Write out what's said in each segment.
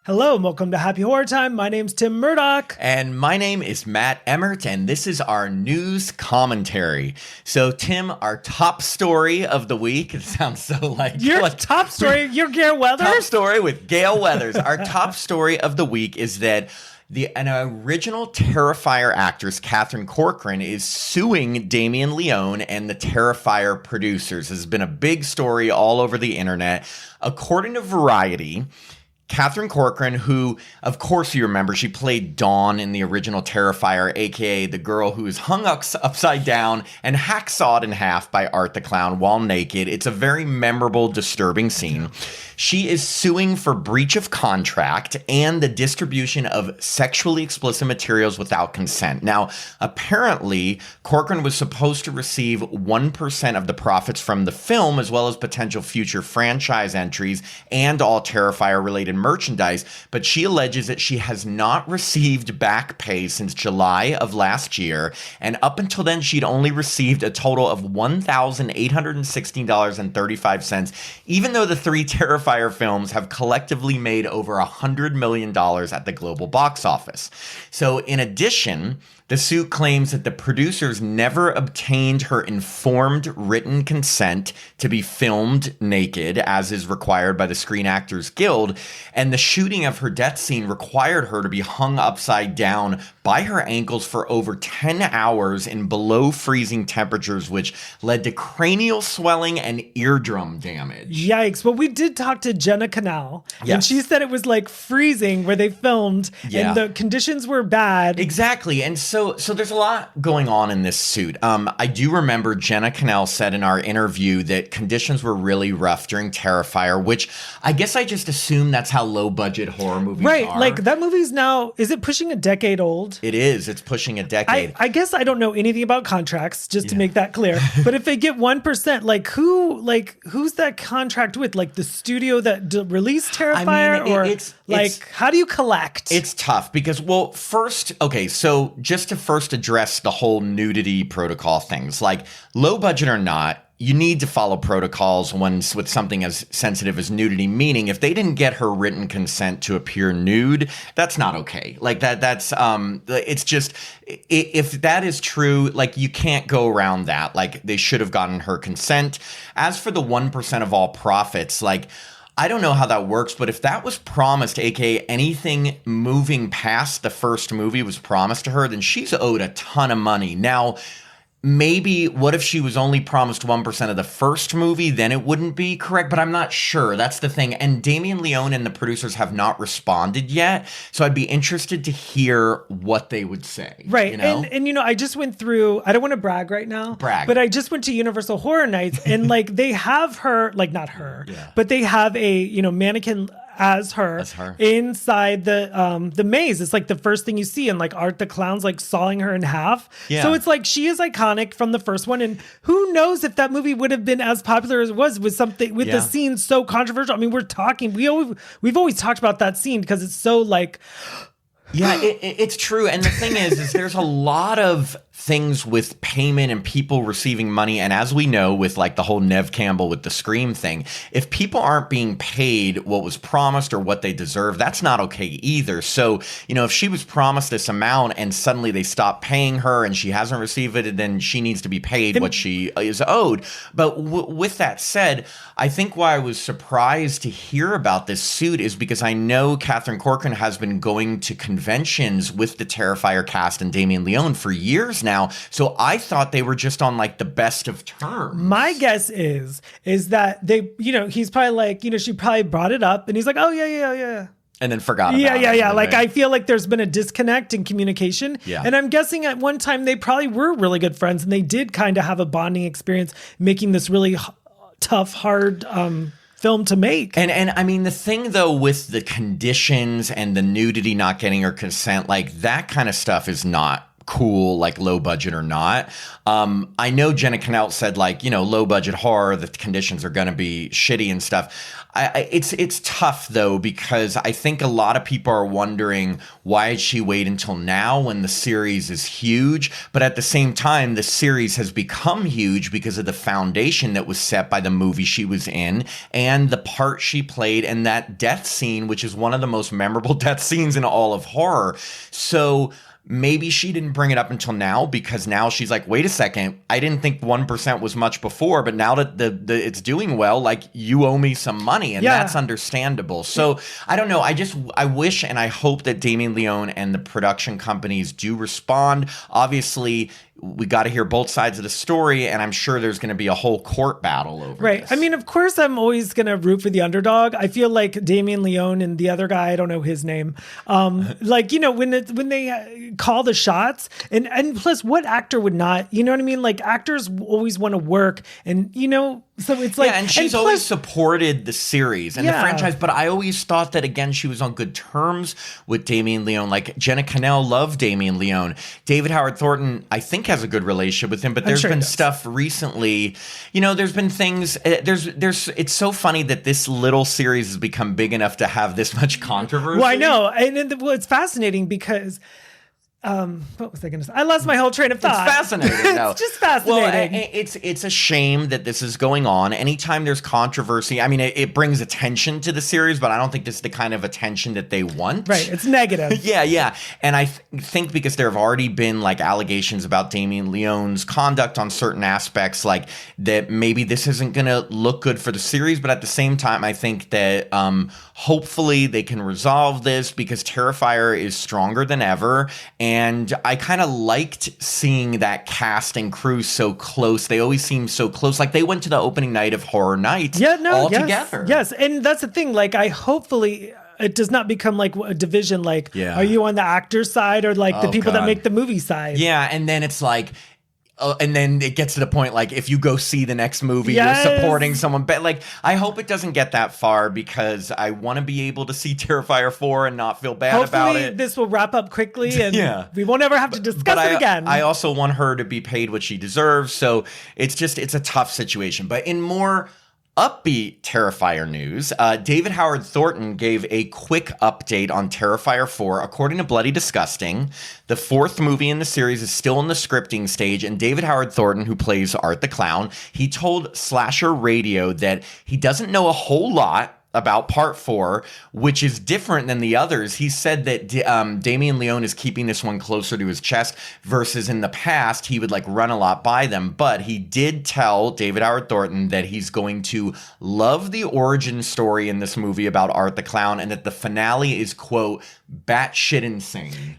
Hello, and welcome to Happy Horror Time. My name's Tim Murdoch. And my name is Matt Emmert, and this is our news commentary. So, Tim, our top story of the week, it sounds so like... Your top story, you're Gail Weathers? Top story with Gail Weathers. Our top story of the week is that an original Terrifier actress, Catherine Corcoran, is suing Damien Leone and the Terrifier producers. This has been a big story all over the internet. According to Variety, Catherine Corcoran, who, of course you remember, she played Dawn in the original Terrifier, a.k.a. the girl who is hung upside down and hacksawed in half by Art the Clown while naked. It's a very memorable, disturbing scene. She is suing for breach of contract and the distribution of sexually explicit materials without consent. Now, apparently, Corcoran was supposed to receive 1% of the profits from the film, as well as potential future franchise entries and all Terrifier-related merchandise, but she alleges that she has not received back pay since July of last year, and up until then, she'd only received a total of $1,816.35, even though the three Terrifier films have collectively made over $100 million at the global box office. So, in addition, the suit claims that the producers never obtained her informed written consent to be filmed naked, as is required by the Screen Actors Guild, and the shooting of her death scene required her to be hung upside down by her ankles for over 10 hours in below freezing temperatures, which led to cranial swelling and eardrum damage. Yikes. Well, we did talk to Jenna Canal, and she said it was like freezing where they filmed, and the conditions were bad. Exactly. And so there's a lot going on in this suit. I do remember Jenna Canal said in our interview that conditions were really rough during Terrifier, which I guess I just assume that's how low-budget horror movies are. Right, like that movie's now, is it pushing a decade old? It is. It's pushing a decade. I guess I don't know anything about contracts, just to make that clear. But if they get 1%, who's that contract with? Like the studio that released Terrifier? How do you collect? It's tough because, well, first, okay, so just to first address the whole nudity protocol things, like low budget or not, you need to follow protocols with something as sensitive as nudity, meaning if they didn't get her written consent to appear nude, that's not okay. Like that's it's just, if that is true, like you can't go around that. Like they should have gotten her consent. As for the 1% of all profits, like, I don't know how that works, but if that was promised, aka anything moving past the first movie was promised to her, then she's owed a ton of money. Now, maybe what if she was only promised 1% of the first movie? Then it wouldn't be correct, but I'm not sure. That's the thing. And Damien Leone and the producers have not responded yet. So I'd be interested to hear what they would say. Right. You know? And I just went through, I don't want to brag right now. But I just went to Universal Horror Nights and like they have her, like not her, but they have a, mannequin as her inside the maze. It's like the first thing you see, and like Art the Clown's like sawing her in half. Yeah. So it's like she is iconic from the first one, and who knows if that movie would have been as popular as it was with something with the scene so controversial. I mean, we've always talked about that scene because it's so like. Yeah, it's true. And the thing is there's a lot of things with payment and people receiving money. And as we know with like the whole Nev Campbell with the Scream thing, if people aren't being paid what was promised or what they deserve, that's not okay either. So, if she was promised this amount and suddenly they stop paying her and she hasn't received it, then she needs to be paid what she is owed. But with that said, I think why I was surprised to hear about this suit is because I know Catherine Corcoran has been going to conventions with the Terrifier cast and Damien Leone for years now. So I thought they were just on like the best of terms. My guess is that they, he's probably like, she probably brought it up and he's like, oh yeah. And then forgot about it. Yeah. Like, I feel like there's been a disconnect in communication. Yeah. And I'm guessing at one time they probably were really good friends and they did kind of have a bonding experience making this really tough, hard film to make. And I mean, the thing though with the conditions and the nudity not getting her consent, like that kind of stuff is not cool, like low budget or not. I know Jenna Cannell said like, low budget horror, the conditions are going to be shitty and stuff. It's tough though, because I think a lot of people are wondering, why did she wait until now when the series is huge? But at the same time, the series has become huge because of the foundation that was set by the movie she was in and the part she played in that death scene, which is one of the most memorable death scenes in all of horror. So maybe she didn't bring it up until now, because now she's like, wait a second, I didn't think 1% was much before, but now that the it's doing well, like, you owe me some money, and that's understandable. So I don't know. I wish and I hope that Damien Leone and the production companies do respond. Obviously, we got to hear both sides of the story, and I'm sure there's going to be a whole court battle over this. I mean, of course, I'm always going to root for the underdog. I feel like Damien Leone and the other guy, I don't know his name, like, when they call the shots, and plus, what actor would not? You know what I mean? Like, actors always want to work, and so it's like, and she's always supported the series and the franchise, but I always thought that, again, she was on good terms with Damien Leone. Like, Jenna Cannell loved Damien Leone. David Howard Thornton, I think, has a good relationship with him, but there's been stuff recently, there's been things, it's so funny that this little series has become big enough to have this much controversy. Well, I know. And it's fascinating because what was I going to say? I lost my whole train of thought. It's fascinating. No. It's just fascinating. Well, it's a shame that this is going on. Anytime there's controversy, I mean, it brings attention to the series, but I don't think this is the kind of attention that they want. Right. It's negative. Yeah. And I think because there have already been like allegations about Damien Leone's conduct on certain aspects, like that maybe this isn't going to look good for the series. But at the same time, I think that hopefully they can resolve this, because Terrifier is stronger than ever. And I kind of liked seeing that cast and crew so close. They always seem so close. Like, they went to the opening night of Horror Nights all together. Yes, and that's the thing. Like, hopefully it does not become like a division. Like, are you on the actor's side or like the people that make the movie side? Yeah, and then it's like, and then it gets to the point, like, if you go see the next movie, you're supporting someone. But, like, I hope it doesn't get that far, because I want to be able to see Terrifier 4 and not feel bad about it. Hopefully this will wrap up quickly, and we won't ever have to discuss it again. I also want her to be paid what she deserves. So it's a tough situation. But in more upbeat Terrifier news, David Howard Thornton gave a quick update on Terrifier 4. According to Bloody Disgusting, the fourth movie in the series is still in the scripting stage, and David Howard Thornton, who plays Art the Clown, he told Slasher Radio that he doesn't know a whole lot about part 4, which is different than the others. He said that Damien Leone is keeping this one closer to his chest, versus in the past he would like run a lot by them. But he did tell David Howard Thornton that he's going to love the origin story in this movie about Art the Clown, and that the finale is, quote, batshit insane.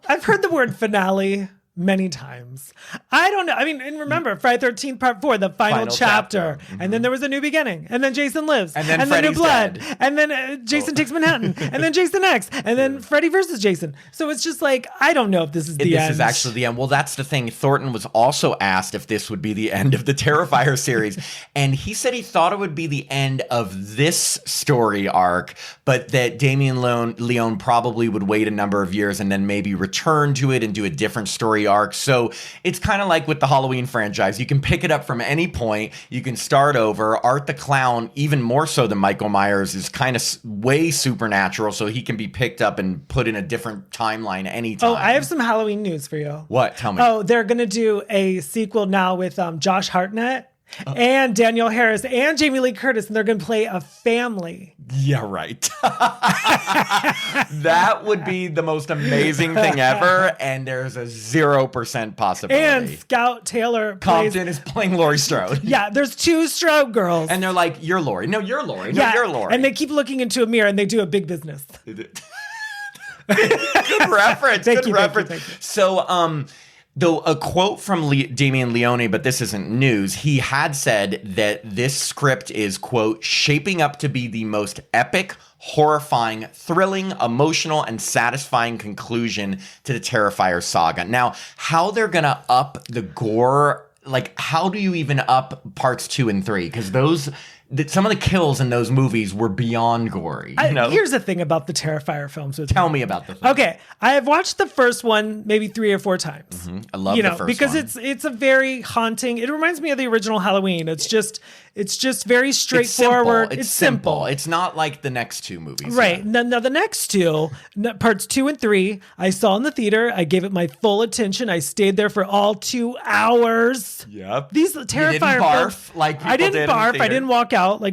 I've heard the word finale many times. I don't know. I mean, and remember, Friday 13th Part 4, the final chapter. Mm-hmm. And then there was A New Beginning. And then Jason Lives. And then New Blood. Dead. And then Jason Takes Manhattan. And then Jason X. And then Freddy versus Jason. So it's just like, I don't know if this is the end. This is actually the end. Well, that's the thing. Thornton was also asked if this would be the end of the Terrifier series. And he said he thought it would be the end of this story arc, but that Damien Leone probably would wait a number of years and then maybe return to it and do a different story arc. So it's kind of like with the Halloween franchise. You can pick it up from any point. You can start over. Art the Clown, even more so than Michael Myers, is kind of way supernatural, so he can be picked up and put in a different timeline anytime. Oh, I have some Halloween news for you. What? Tell me. Oh, they're going to do a sequel now with Josh Hartnett. And Danielle Harris and Jamie Lee Curtis, and they're going to play a family. Yeah, right. That would be the most amazing thing ever, and there's a 0% possibility. And Scout Taylor Compton is playing Laurie Strode. Yeah, there's 2 Strode girls. And they're like, you're Laurie. No, you're Laurie. No, you're Laurie. And they keep looking into a mirror, and they do a big business. Good reference. Thank you. So, though a quote from Damien Leone, but this isn't news, he had said that this script is, quote, shaping up to be the most epic, horrifying, thrilling, emotional, and satisfying conclusion to the Terrifier saga. Now, how they're going to up the gore, like, how do you even up parts 2 and 3? Because those some of the kills in those movies were beyond gory. Here's the thing about the Terrifier films. Tell me about the film. Okay, I have watched the first one maybe 3 or 4 times. Mm-hmm. I love the first because one. it's a very haunting. It reminds me of the original Halloween. It's just very straightforward. It's simple. It's not like the next 2 movies. Right. Now the next 2, parts 2 and 3, I saw in the theater. I gave it my full attention. I stayed there for all 2 hours. Yep. These Terrifier you didn't barf like people I didn't did barf. In the I didn't walk out. I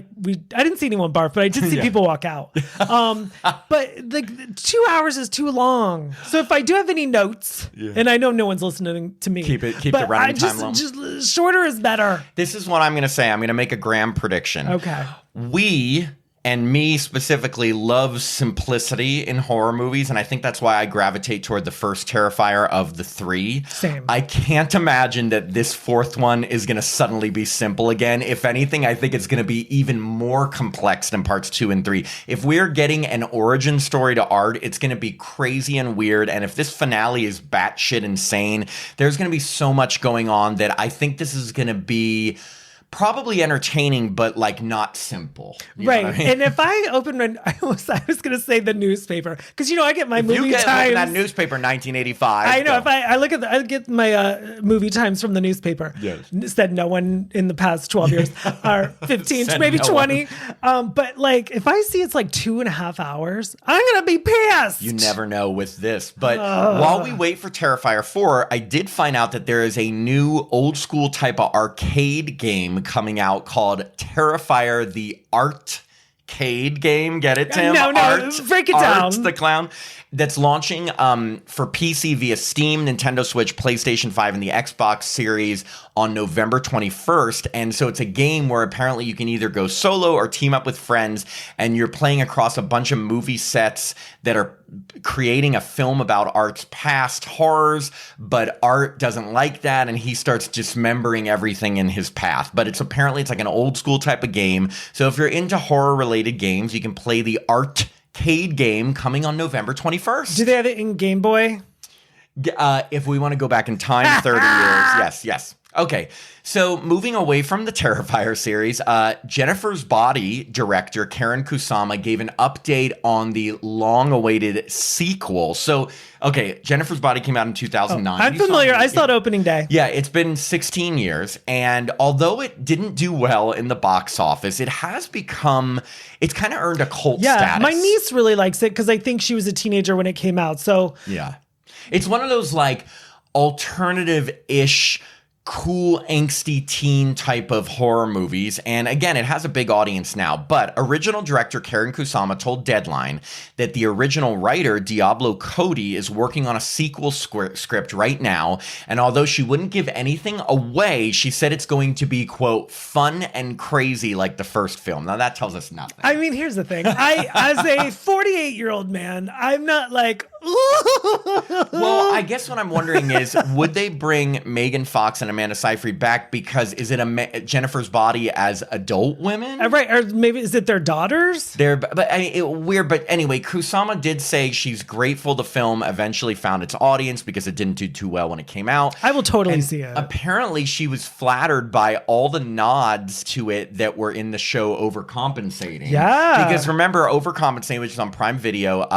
didn't see anyone barf, but I did see people walk out. But 2 hours is too long. So if I do have any notes, and I know no one's listening to me, keep the running time long. Just shorter is better. This is what I'm going to say. I'm going to make a grand prediction. Okay. We, and me specifically, love simplicity in horror movies, and I think that's why I gravitate toward the first Terrifier of the 3. Same. I can't imagine that this 4th one is going to suddenly be simple again. If anything, I think it's going to be even more complex than parts 2 and 3. If we're getting an origin story to art, it's going to be crazy and weird, and if this finale is batshit insane, there's going to be so much going on that I think this is going to be probably entertaining, but like not simple. Right. I mean? And if I open I was going to say the newspaper, because I get my movie times. That newspaper, 1985. I know. If I get my movie times from the newspaper. Yes. Said no one in the past 12 years, or 15, maybe 20. But if I see it's 2.5 hours, I'm gonna be pissed. You never know with this. But while we wait for Terrifier 4, I did find out that there is a new old school type of arcade game coming out called Terrifier the Artcade game. Get it, Tim? No, break it down. Art the Clown. That's launching for PC via Steam, Nintendo Switch, PlayStation 5, and the Xbox Series on November 21st. And so it's a game where apparently you can either go solo or team up with friends, and you're playing across a bunch of movie sets that are creating a film about Art's past horrors, but Art doesn't like that, and he starts dismembering everything in his path. But it's like an old school type of game. So if you're into horror-related games, you can play the Artcade game coming on November 21st. Do they have it in Game Boy? If we want to go back in time 30 years, yes. Okay, so moving away from the Terrifier series, Jennifer's Body director Karen Kusama gave an update on the long-awaited sequel. So, okay, Jennifer's Body came out in 2009. I'm familiar. I saw it opening day. Yeah, it's been 16 years, and although it didn't do well in the box office, it's kind of earned a cult status. My niece really likes it because I think she was a teenager when it came out. So yeah, it's one of those alternative-ish, cool, angsty teen type of horror movies. And again, it has a big audience now. But original director Karen Kusama told Deadline that the original writer, Diablo Cody, is working on a sequel script right now. And although she wouldn't give anything away, she said it's going to be, quote, fun and crazy like the first film. Now, that tells us nothing. I mean, here's the thing. As a 48-year-old man, I'm not like, well, I guess what I'm wondering is, would they bring Megan Fox and Amanda Seyfried back because is it Jennifer's Body as adult women? Right, or maybe is it their daughters? Weird, but anyway, Kusama did say she's grateful the film eventually found its audience because it didn't do too well when it came out. I will totally see it. Apparently, she was flattered by all the nods to it that were in the show Overcompensating. Yeah. Because remember, Overcompensating, which is on Prime Video,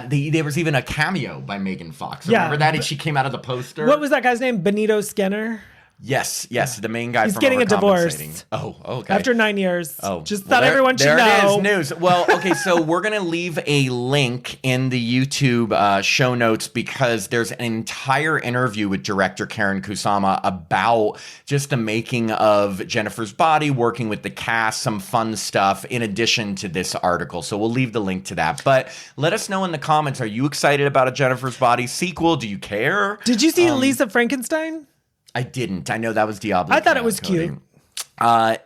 there was even a cameo by Megan Fox. Remember that? She came out of the poster. What was that guy's name? Benito Skinner? Yes, the main guy. He's getting a divorce. Oh, okay. After 9 years. Oh, just thought everyone should know. There it is, news. Well, okay, so we're gonna leave a link in the YouTube show notes because there's an entire interview with director Karen Kusama about just the making of Jennifer's Body, working with the cast, some fun stuff in addition to this article. So we'll leave the link to that. But let us know in the comments: are you excited about a Jennifer's Body sequel? Do you care? Did you see Lisa Frankenstein? I didn't. I know that was Diablo. I thought it was cute.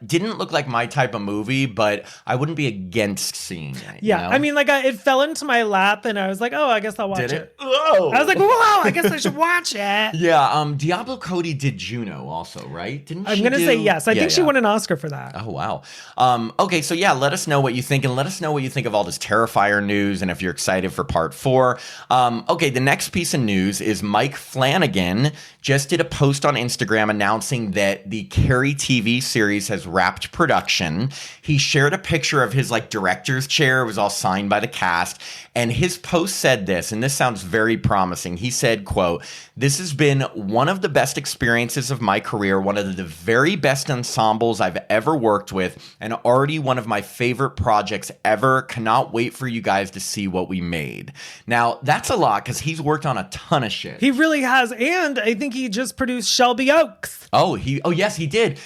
Didn't look like my type of movie, but I wouldn't be against seeing it. Yeah, you know? I mean, it fell into my lap, and I was like, "Oh, I guess I'll watch it." Oh, I was like, "Whoa, I guess I should watch it." Yeah, Diablo Cody did Juno also, right? Didn't she? I'm gonna say yes. I think she won an Oscar for that. Oh wow. Okay, so yeah, let us know what you think, and let us know what you think of all this Terrifier news, and if you're excited for part 4. Okay, the next piece of news is Mike Flanagan just did a post on Instagram announcing that the Carrie TV series series has wrapped production. He shared a picture of his like director's chair. It was all signed by the cast. And his post said this, and this sounds very promising. He said, quote, "This has been one of the best experiences of my career, one of the very best ensembles I've ever worked with, and already one of my favorite projects ever. Cannot wait for you guys to see what we made." Now, that's a lot because he's worked on a ton of shit. He really has. And I think he just produced Shelby Oaks. Oh, yes, he did.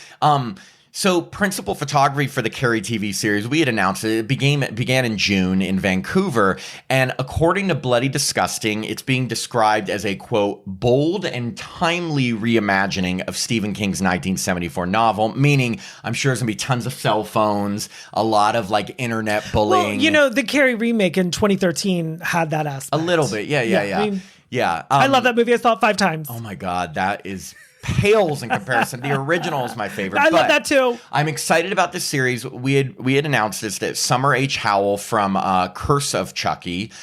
So principal photography for the Carrie TV series, we had announced it began in June in Vancouver. And according to Bloody Disgusting, it's being described as a, quote, bold and timely reimagining of Stephen King's 1974 novel, meaning I'm sure there's going to be tons of cell phones, a lot of like internet bullying. Well, the Carrie remake in 2013 had that aspect. A little bit. Yeah. I mean, I love that movie. I saw it 5 times. Oh my God, that is pales in comparison. The original is my favorite. I love that too. I'm excited about this series. We had announced this that Summer H. Howell from Curse of Chucky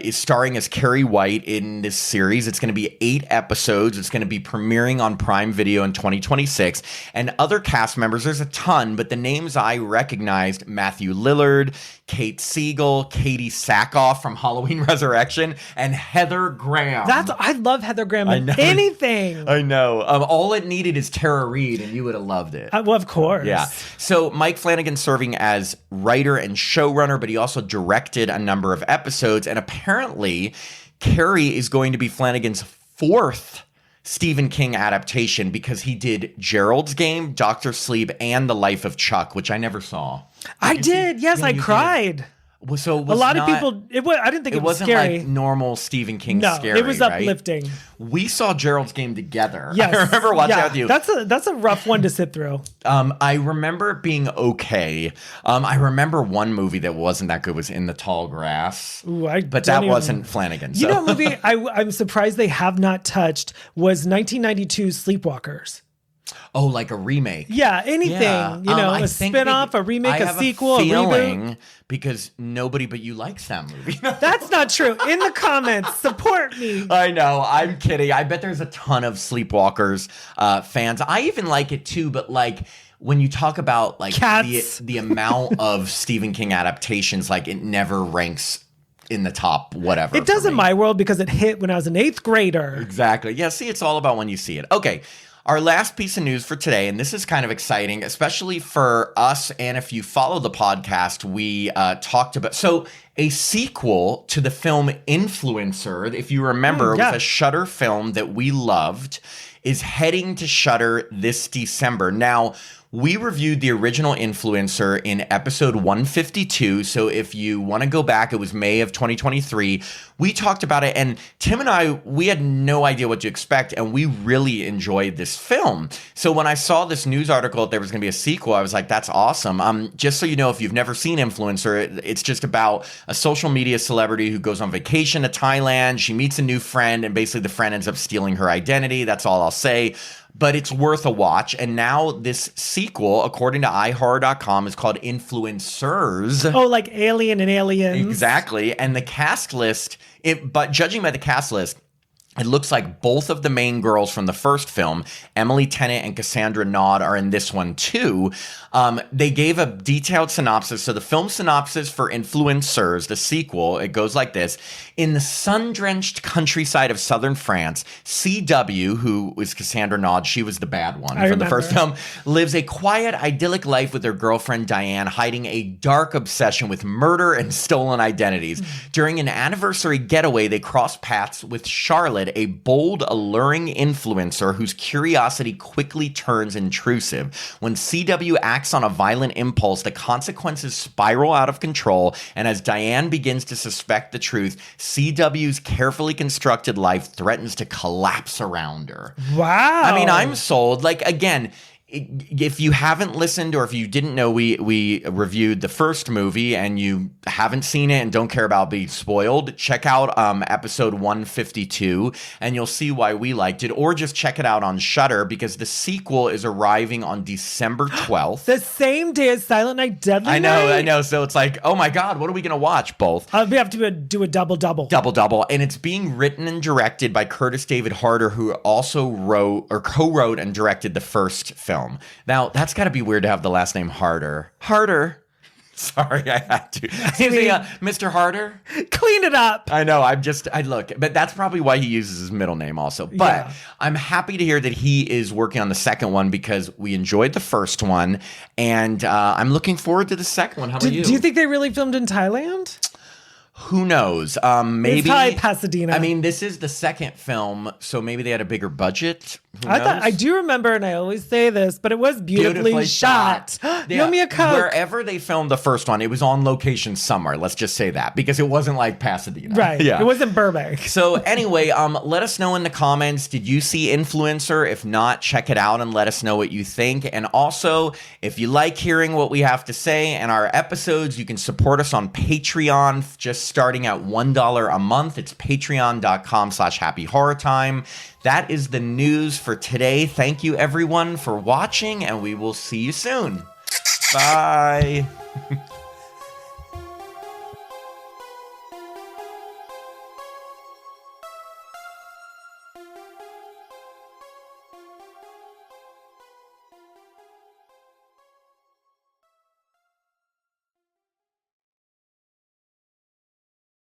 is starring as Carrie White in this series. It's going to be 8 episodes. It's going to be premiering on Prime Video in 2026. And other cast members, there's a ton, but the names I recognized: Matthew Lillard, Kate Siegel, Katie Sackhoff from Halloween Resurrection, and Heather Graham. I love Heather Graham in anything. I know. All it needed is Tara Reid, and you would have loved it. Well, of course. Yeah. So Mike Flanagan serving as writer and showrunner, but he also directed a number of episodes. And apparently, Carrie is going to be Flanagan's 4th Stephen King adaptation because he did Gerald's Game, Dr. Sleep, and The Life of Chuck, which I never saw. I did. Yes, I cried. So a lot of people. I didn't think it was wasn't scary. like normal Stephen King scary. No, it was uplifting. Right? We saw Gerald's Game together. Yes. I remember watching that with you. That's a rough one to sit through. I remember it being okay. I remember one movie that wasn't that good was In the Tall Grass. Ooh, but that wasn't Flanagan. So. You know, a movie I'm surprised they have not touched was 1992 Sleepwalkers. Oh, like a remake. Yeah, anything. Yeah. A spin-off, a remake, a sequel, a reboot. Because nobody but you likes that movie. That's not true. In the comments, support me. I know. I'm kidding. I bet there's a ton of Sleepwalkers fans. I even like it too, but like when you talk about like the amount of Stephen King adaptations, like it never ranks in the top whatever. It does in my world because it hit when I was an 8th grader. Exactly. Yeah, see, it's all about when you see it. Okay. Our last piece of news for today, and this is kind of exciting, especially for us, and if you follow the podcast, we talked about... So, a sequel to the film Influencer, if you remember, it was a Shudder film that we loved, is heading to Shudder this December. Now, we reviewed the original Influencer in episode 152. So if you want to go back, it was May of 2023. We talked about it, and Tim and I, we had no idea what to expect, and we really enjoyed this film. So when I saw this news article that there was going to be a sequel, I was like, that's awesome. Just so you know, if you've never seen Influencer, it's just about a social media celebrity who goes on vacation to Thailand. She meets a new friend, and basically the friend ends up stealing her identity. That's all I'll say. But it's worth a watch. And now this sequel, according to iHorror.com, is called Influencers. Oh, like Alien and Aliens. Exactly. And the cast list, but judging by the cast list, it looks like both of the main girls from the first film, Emily Tennant and Cassandra Nod, are in this one too. They gave a detailed synopsis. So the film synopsis for Influencers, the sequel, it goes like this. In the sun-drenched countryside of southern France, C.W., who is Cassandra Nod, she was the bad one from the first film, lives a quiet, idyllic life with her girlfriend Diane, hiding a dark obsession with murder and stolen identities. During an anniversary getaway, they cross paths with Charlotte, a bold, alluring influencer whose curiosity quickly turns intrusive. When C.W. acts on a violent impulse, the consequences spiral out of control, and as Diane begins to suspect the truth, C.W.'s carefully constructed life threatens to collapse around her. Wow. I mean, I'm sold. Like, again, if you haven't listened or if you didn't know, we reviewed the first movie and you haven't seen it and don't care about being spoiled, check out episode 152 and you'll see why we liked it, or just check it out on Shudder because the sequel is arriving on December 12th. The same day as Silent Night, Deadly Night? I know. So it's like, oh my God, what are we going to watch? Both. We have to do a double-double. Double-double. And it's being written and directed by Curtis David Harder, who also co-wrote and directed the first film. film. Now, that's got to be weird to have the last name Harder. Harder. Sorry, I had to. Excuse me, Mr. Harder? Clean it up. I know, I look, but that's probably why he uses his middle name also. But I'm happy to hear that he is working on the second one because we enjoyed the first one, and I'm looking forward to the second one. How about you? Do you think they really filmed in Thailand? Who knows? Maybe. It's probably Pasadena. I mean, this is the second film, so maybe they had a bigger budget. I do remember, and I always say this, but it was beautifully shot. You owe me a Coke. Wherever they filmed the first one, it was on location somewhere. Let's just say that, because it wasn't like Pasadena. Right. Yeah. It wasn't Burbank. So anyway, let us know in the comments, did you see Influencer? If not, check it out and let us know what you think. And also, if you like hearing what we have to say and our episodes, you can support us on Patreon, just starting at $1 a month. It's patreon.com/happyhorrortime. That is the news for today. Thank you, everyone, for watching, and we will see you soon. Bye.